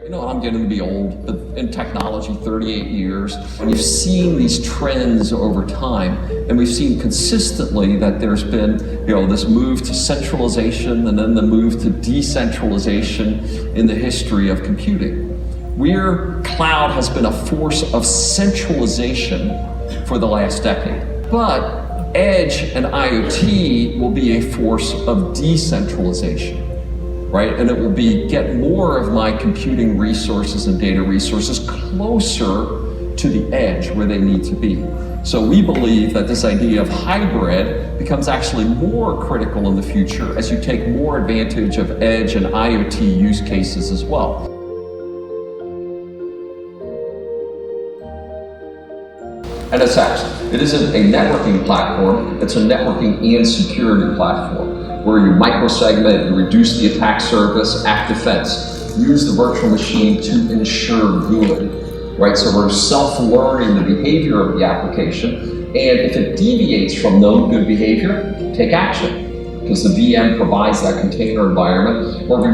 You know, I'm getting to be old, but in technology, 38 years, and you've seen these trends over time, and we've seen consistently that there's been, this move to centralization and then the move to decentralization in the history of computing. Where cloud has been a force of centralization for the last decade, but edge and IoT will be a force of decentralization. Right? And it will be get more of my computing resources and data resources closer to the edge where they need to be. So we believe that this idea of hybrid becomes actually more critical in the future as you take more advantage of edge and IoT use cases as well. NSX, it isn't a networking platform, it's a networking and security platform, where you microsegment, you reduce the attack surface, act defense, use the virtual machine to ensure good, right? So we're self-learning the behavior of the application, and if it deviates from known good behavior, take action, because the VM provides that container environment, or we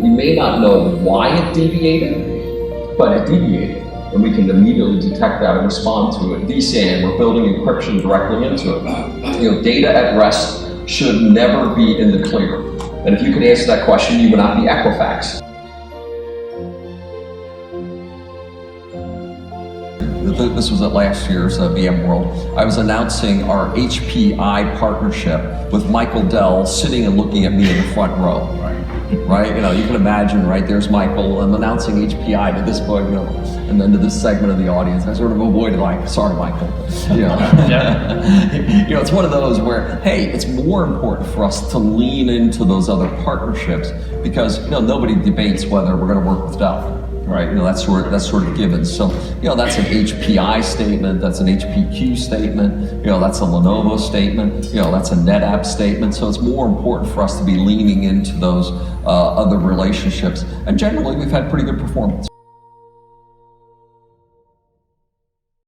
may not know why it deviated, but it deviated. And we can immediately detect that and respond to it. DSAN, we're building encryption directly into it. Data at rest should never be in the clear. And if you could answer that question, you would not be Equifax. This was at last year's VMworld. I was announcing our HPI partnership with Michael Dell sitting and looking at me in the front row. Right? You can imagine, right? There's Michael. I'm announcing HPI to this boy, and then to this segment of the audience. I sort of avoided sorry, Michael. It's one of those where, hey, it's more important for us to lean into those other partnerships because, nobody debates whether we're going to work with Dell. Right, that's sort of given. So, that's an HPI statement, that's an HPQ statement, that's a Lenovo statement, that's a NetApp statement. So it's more important for us to be leaning into those other relationships. And generally, we've had pretty good performance.